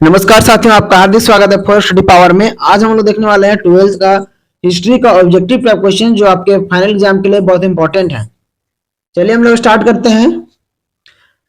नमस्कार साथियों, आपका हार्दिक स्वागत है फर्स्ट स्टडी पावर में। आज हम लोग देखने वाले हैं 12th का हिस्ट्री का ऑब्जेक्टिव टाइप क्वेश्चन जो आपके फाइनल एग्जाम के लिए बहुत इंपॉर्टेंट है। चलिए हम लोग स्टार्ट करते हैं।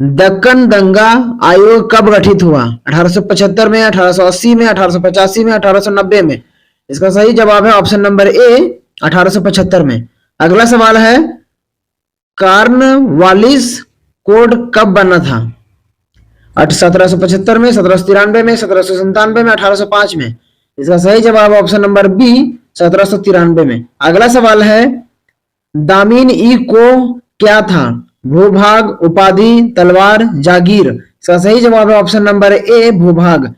दक्कन दंगा आयोग कब गठित हुआ? 1875 में, 1880 में, 1885 में, 1890 में। इसका सही जवाब है ऑप्शन नंबर ए 1875 में। अगला सवाल है कॉर्नवालिस कोड कब बना था? 1775 में, 1793 में, 1797 में, 1805 में। इसका सही जवाब ऑप्शन नंबर बी 1793 में। अगला सवाल है दामिन ई को क्या था? भूभाग, उपाधि, तलवार, जागीर। इसका सही जवाब है ऑप्शन नंबर ए भूभाग।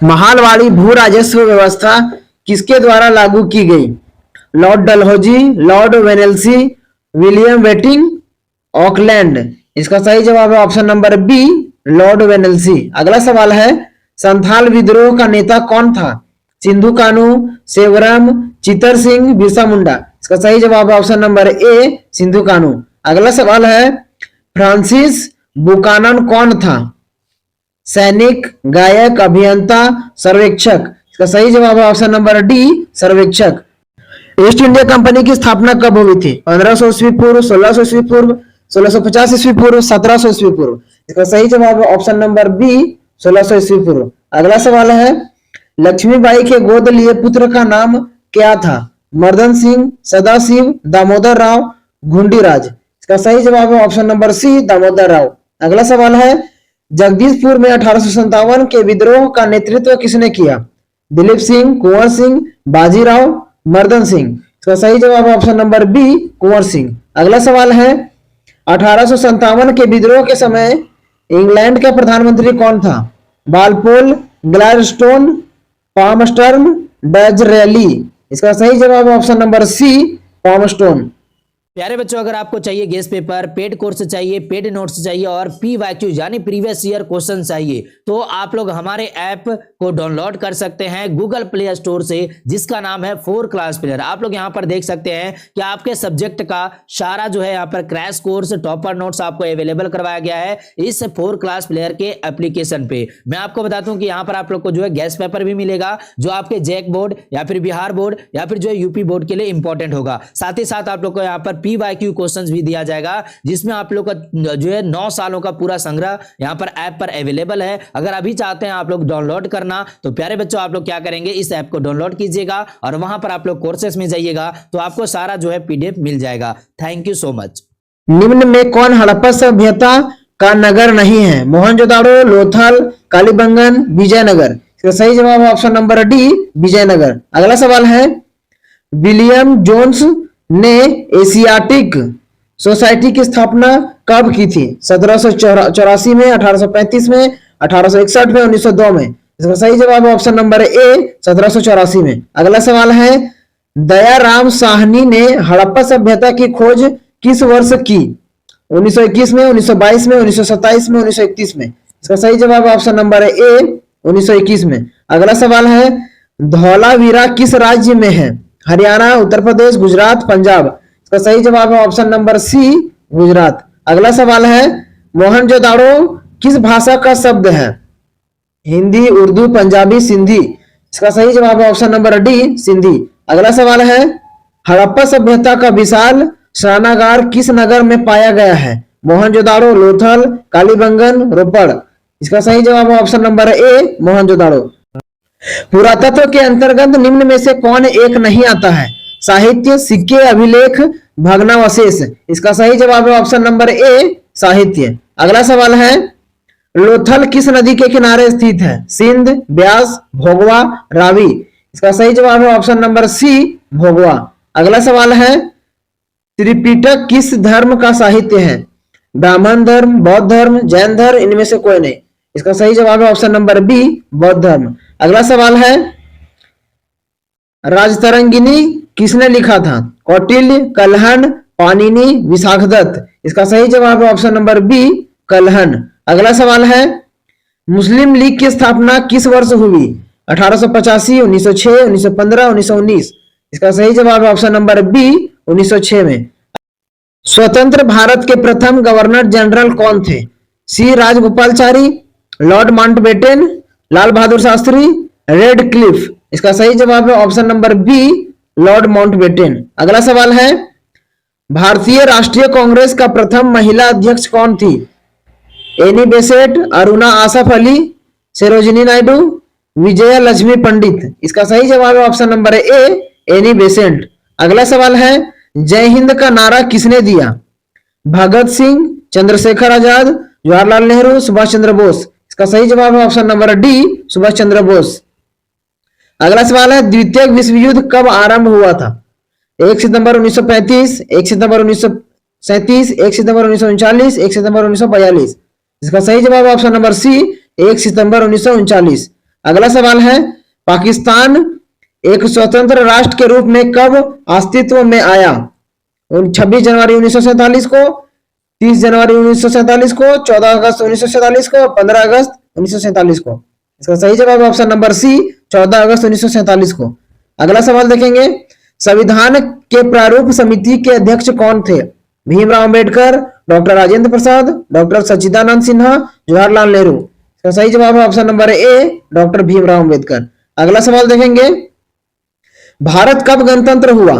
महालवाड़ी भू राजस्व व्यवस्था किसके द्वारा लागू की गई? लॉर्ड डलहौजी, लॉर्ड वेनेल्सी, विलियम वेटिंग, ऑकलैंड। इसका सही जवाब है ऑप्शन नंबर बी लॉर्ड वेनेल्सी। अगला सवाल है संथाल विद्रोह का नेता कौन था? सिंधु कानू, सेवरम, चितर सिंह, बिरसा मुंडा। इसका सही जवाब है ऑप्शन नंबर ए सिंधु कानू। अगला सवाल है फ्रांसिस बुकानन कौन था? सैनिक, गायक, अभियंता, सर्वेक्षक। इसका सही जवाब है ऑप्शन नंबर डी सर्वेक्षक। ईस्ट इंडिया कंपनी की स्थापना कब हुई थी? 1500 ईस्वी पूर्व, 1600 ईस्वी पूर्व, 1650 ईस्वी पूर्व, 1700 ईस्वी पूर्व। इसका सही जवाब है ऑप्शन नंबर बी 1600 ईस्वी पूर्व। अगला सवाल है लक्ष्मीबाई के गोद लिए पुत्र का नाम क्या था? मर्दन सिंह, सदाशिव, दामोदर राव, घुंडीराज। इसका सही जवाब है option number C Damodar Rao. अगला सवाल है जगदीशपुर में 1857 के विद्रोह का नेतृत्व किसने किया? दिलीप सिंह, कुंवर सिंह, बाजीराव, मर्दन सिंह। इसका सही जवाब है option number B Kunwar Singh. अगला सवाल है 1857 के विद्रोह के समय इंग्लैंड का प्रधानमंत्री कौन था? बालपोल, ग्लैडस्टोन, पामस्टर्म, डिज़रेली। इसका सही जवाब ऑप्शन नंबर सी पामस्टोन। प्यारे बच्चों, अगर आपको चाहिए गेस्ट पेपर, पेड कोर्स चाहिए, पेड नोट्स चाहिए और PYQ यानी प्रीवियस ईयर क्वेश्चन चाहिए तो आप लोग हमारे ऐप को डाउनलोड कर सकते हैं गूगल प्ले स्टोर से, जिसका नाम है 4 क्लास प्लेयर। आप लोग यहां पर देख सकते हैं कि आपके सब्जेक्ट का सारा जो है यहाँ पर क्रैश कोर्स, टॉपर नोट्स आपको अवेलेबल करवाया गया है इस 4 क्लास प्लेयर के एप्लीकेशन पे। मैं आपको बताता हूं कि यहाँ पर आप लोग को जो है गेस्ट पेपर भी मिलेगा जो आपके जैक बोर्ड या फिर बिहार बोर्ड या फिर जो है यूपी बोर्ड के लिए इंपॉर्टेंट होगा। साथ ही साथ आप लोग को यहाँ पर PYQ क्वेश्चंस भी दिया जाएगा जिसमें आप लोग का जो है 9 सालों का पूरा संग्रह यहाँ पर ऐप पर अवेलेबल है। अगर अभी चाहते हैं आप लोग डाउनलोड करना तो प्यारे बच्चों आप लोग क्या करेंगे, इस ऐप को डाउनलोड कीजिएगा और वहां पर आप लोग कोर्सेस में जाइएगा तो आपको सारा जो है PDF मिल जाएगा। Thank you so much. निम्न में कौन हड़प्पा सभ्यता का नगर नहीं है? मोहनजोदाड़ो, लोथल, कालीबंगन, विजयनगर। इसका सही जवाब है ऑप्शन नंबर डी विजयनगर। अगला सवाल है विलियम जोन्स ने एशियाटिक सोसाइटी की स्थापना कब की थी? 1784 में, 1835 में, 1861 में, 1902 में। इसका सही जवाब है ऑप्शन नंबर ए 1784 में। अगला सवाल है दयाराम साहनी ने हड़प्पा सभ्यता की खोज किस वर्ष की? 1921 में, 1922 में, 1927 में, 1931 में। इसका सही जवाब है ऑप्शन नंबर ए 1921 में। अगला सवाल है धौलावीरा किस राज्य में है? हरियाणा, उत्तर प्रदेश, गुजरात, पंजाब। इसका सही जवाब है ऑप्शन नंबर सी गुजरात। अगला सवाल है मोहनजोदाड़ो किस भाषा का शब्द है? हिंदी, उर्दू, पंजाबी, सिंधी। इसका सही जवाब है ऑप्शन नंबर डी सिंधी। अगला सवाल है हड़प्पा सभ्यता का विशाल स्नानागार किस नगर में पाया गया है? मोहनजोदाड़ो, लोथल, कालीबंगन, रोपड़। इसका सही जवाब है ऑप्शन नंबर ए मोहनजोदाड़ो। पुरातत्व के अंतर्गत निम्न में से कौन एक नहीं आता है? साहित्य, सिक्के, अभिलेख, भग्नावशेष। इसका सही जवाब है ऑप्शन नंबर ए साहित्य। अगला सवाल है लोथल किस नदी के किनारे स्थित है? सिंध, ब्यास, भोगवा, रावी। इसका सही जवाब है ऑप्शन नंबर सी भोगवा। अगला सवाल है त्रिपिटक किस धर्म का साहित्य है? ब्राह्मण धर्म, बौद्ध धर्म, जैन धर्म, इनमें से कोई नहीं। इसका सही जवाब है ऑप्शन नंबर बी बौद्ध धर्म। अगला सवाल है राजतरंगिणी किसने लिखा था? कौटिल्य, कलहन, पाणिनि, विशाखदत्त। इसका सही जवाब है ऑप्शन नंबर बी कलहन। अगला सवाल है मुस्लिम लीग की स्थापना किस वर्ष हुई? 1885, 1906, 1915, 1919। इसका सही जवाब है ऑप्शन नंबर बी 1906 में। स्वतंत्र भारत के प्रथम गवर्नर जनरल कौन थे? C Rajagopalachari, lord Mountbatten, Lal Bahadur Shastri, Radcliffe. इसका सही जवाब है option number B, lord Mountbatten. अगला सवाल है, भारतीय राष्ट्रीय कांग्रेस का प्रथम महिला अध्यक्ष कौन थी? एनी बेसेंट, अरुणा आसफ अली, सरोजिनी नायडू, विजया लक्ष्मी पंडित। इसका सही जवाब है option number A, Annie Besant. अगला सवाल है, जय हिंद का नारा किसने दिया? भगत सिंह, चंद्रशेखर आजाद, जवाहरलाल नेहरू, सुभाष चंद्र बोस। इसका सही जवाब है option number D, Subhash Chandra Bose. अगला सवाल है, द्वितीय विश्व युद्ध कब आरंभ हुआ था? 1 सितंबर 1935, 1 सितंबर 1937, 1 सितंबर 1939, 1 सितंबर 1942। इसका सही जवाब है ऑप्शन नंबर सी, 1 सितंबर 1939। अगला सवाल है, पाकिस्तान एक स्वतंत्र राष्ट्र के रूप में कब अस्तित्व में आया? 26 जनवरी 1947 को, 30 जनवरी 1947 को, 14 अगस्त 1947 को, 15 अगस्त 1947 को। इसका सही जवाब है ऑप्शन नंबर सी, 14 अगस्त 1947 को। अगला सवाल देखेंगे, संविधान के प्रारूप समिति के अध्यक्ष कौन थे? भीमराव अंबेडकर, डॉक्टर राजेंद्र प्रसाद, डॉक्टर सच्चिदानंद सिन्हा, जवाहरलाल नेहरू। इसका सही जवाब है option number A, doctor Bhimrao Ambedkar. अगला सवाल देखेंगे, भारत कब गणतंत्र हुआ?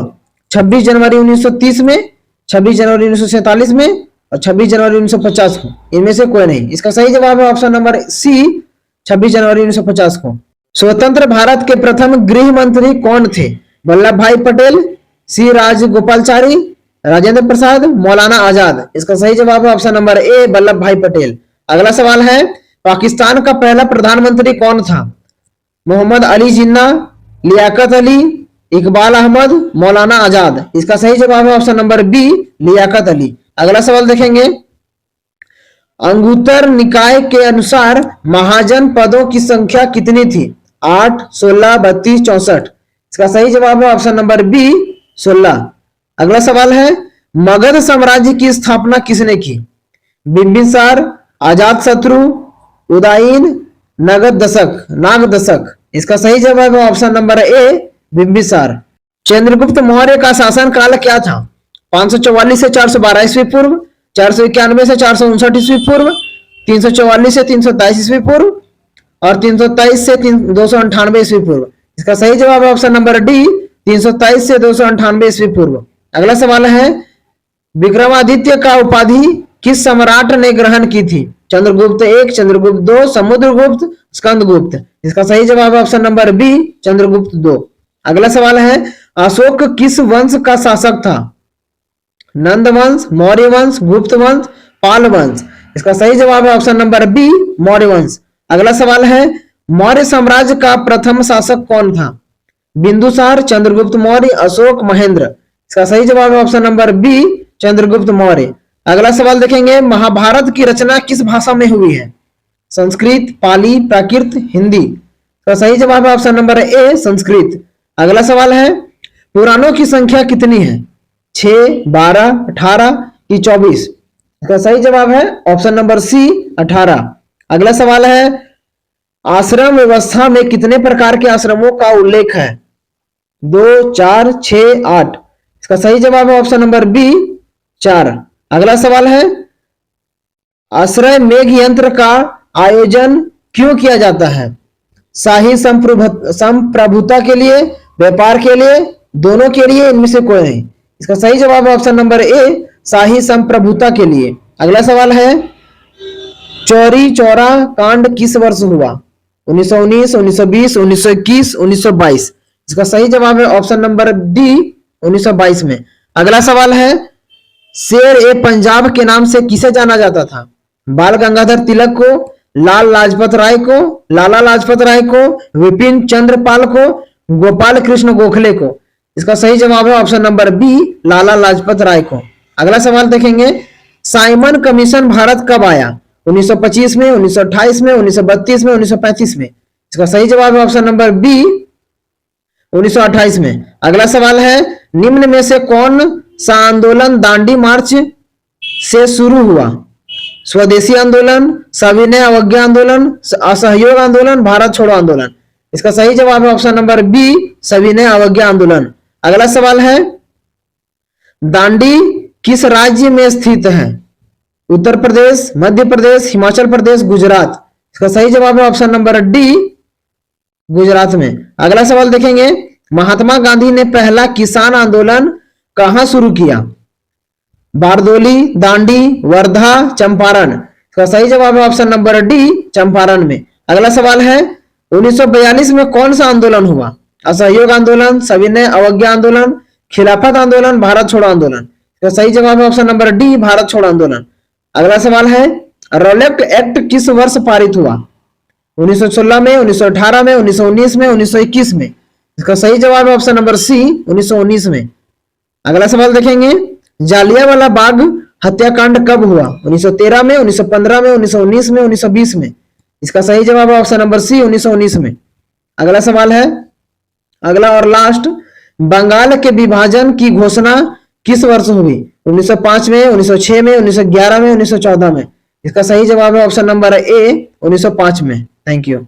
26 जनवरी 1930 में, 26 जनवरी 1947 में और 26 जनवरी 1950 को। इनमें से कोई नहीं। इसका सही जवाब है ऑप्शन नंबर सी, 26 जनवरी 1950 को। स्वतंत्र भारत के प्रथम गृह मंत्री कौन थे? वल्लभ भाई पटेल, सी राजगोपालचारी, राजेंद्र प्रसाद, मौलाना आजाद। इसका सही जवाब है ऑप्शन नंबर ए, वल्लभ भाई पटेल। अगला सवाल है, पाकिस्तान का पहला प्रधानमंत्री कौन था? मोहम्मद अली जिन्ना, लियाकत अली, इकबाल अहमद, मौलाना आजाद। इसका सही जवाब है option number B, Liaquat Ali. अगला सवाल देखेंगे, अंगुत्तर निकाय के अनुसार महाजन पदों की संख्या कितनी थी? 8, 16, 32, 64। इसका सही जवाब है ऑप्शन नंबर बी, 16। अगला सवाल है, मगध साम्राज्य की स्थापना किसने की? बिंबिसार, अजात शत्रु, उदयन, नाग दशक। इसका सही जवाब है option number A, Bimbisara. Chandragupta Maurya का शासन काल क्या था? 544 से 412 ईस्वी पूर्व, 491 से 459 ईस्वी पूर्व, 344 से 323 ईस्वी पूर्व और 323 से 298 ईस्वी पूर्व। इसका सही जवाब है ऑप्शन नंबर डी, 323 से 298 ईस्वी पूर्व। अगला सवाल है, विक्रमादित्य का उपाधि किस सम्राट ने ग्रहण की थी? चंद्रगुप्त 1, चंद्रगुप्त 2, समुद्रगुप्त, स्कंदगुप्त। इसका सही जवाब है ऑप्शन नंबर बी, चंद्रगुप्त 2। अगला सवाल है, अशोक किस वंश का शासक था? नंद वंश, मौर्य वंश, गुप्त वंश, पाल वंश। इसका सही जवाब है ऑप्शन नंबर बी, मौर्य वंश। अगला सवाल है, मौर्य साम्राज्य का प्रथम शासक कौन था? बिंदुसार, चंद्रगुप्त मौर्य, अशोक, महेंद्र। इसका सही जवाब है option number B, Chandragupta Maurya. अगला सवाल देखेंगे, महाभारत की रचना किस भाषा में हुई है? संस्कृत, पाली, प्राकृत, हिंदी। तो सही जवाब है ऑप्शन नंबर ए, संस्कृत। अगला सवाल है, पुराणों की संख्या कितनी है? 6, 12, 18 की 24। इसका सही जवाब है ऑप्शन नंबर सी, 18। अगला सवाल है, आश्रम व्यवस्था में कितने प्रकार के आश्रमों का उल्लेख है? 2, 4, 6, 8। इसका सही जवाब है ऑप्शन नंबर बी, 4। अगला सवाल है, आश्रय मेघ यंत्र का आयोजन क्यों किया जाता है? शाही संप्रभुता के लिए, व्यापार के लिए, दोनों के लिए, इनमें से कोई नहीं। इसका सही जवाब है ऑप्शन नंबर ए, शाही संप्रभुता के लिए। अगला सवाल है, चौरी चौरा कांड किस वर्ष हुआ? 1919, 1920, 1921, 1922। इसका सही जवाब है ऑप्शन नंबर डी, 1922 में। अगला सवाल है, शेर ए पंजाब के नाम से किसे जाना जाता था? बाल गंगाधर तिलक को, लाल लाजपत राय को, लाला लाजपत राय को, विपिन चंद्र पाल को, गोपाल कृष्ण गोखले को। इसका सही जवाब है option number B, Lala Lajpat Rai को। अगला सवाल देखेंगे, साइमन कमीशन भारत कब आया? 1925 में, 1928 में, 1932 में, 1935 में। इसका सही जवाब है ऑप्शन नंबर बी, 1928 में। अगला सवाल है, निम्न में से कौन सा आंदोलन दांडी मार्च से शुरू हुआ? स्वदेशी आंदोलन, सविनय अवज्ञा आंदोलन, असहयोग आंदोलन, भारत छोड़ो आंदोलन। इसका सही जवाब है ऑप्शन नंबर बी, सविनय अवज्ञा आंदोलन। अगला सवाल है, दांडी किस राज्य में स्थित है? उत्तर प्रदेश, मध्य प्रदेश, हिमाचल प्रदेश, गुजरात। इसका सही जवाब है ऑप्शन नंबर डी, गुजरात में। अगला सवाल देखेंगे, महात्मा गांधी ने पहला किसान आंदोलन कहां शुरू किया? बारदोली, दांडी, वर्धा, चंपारण। इसका सही जवाब है ऑप्शन नंबर डी, चंपारण में। अगला सवाल है, 1942 में कौन सा आंदोलन हुआ? असहयोग आंदोलन, सविनय अवज्ञा आंदोलन, खिलाफत आंदोलन, भारत छोड़ो आंदोलन। इसका सही जवाब है ऑप्शन नंबर डी, भारत छोड़ो आंदोलन। अगला सवाल है, रॉलेट एक्ट किस वर्ष पारित हुआ? 1916 में, 1918 में, 1919 में, 1921 में। इसका सही जवाब है ऑप्शन नंबर सी, 1919 में। अगला सवाल देखेंगे, जालियांवाला बाग हत्याकांड कब हुआ? 1913 में, 1915 में, 1919 में, 1920 में। इसका सही जवाब है ऑप्शन नंबर सी, 1919 में। अगला सवाल है, अगला और लास्ट, बंगाल के विभाजन की घोषणा किस वर्ष हुई? 1905 में, 1906 में, 1911 में, 1914 में। इसका सही जवाब है ऑप्शन नंबर ए, 1905 में। Thank you.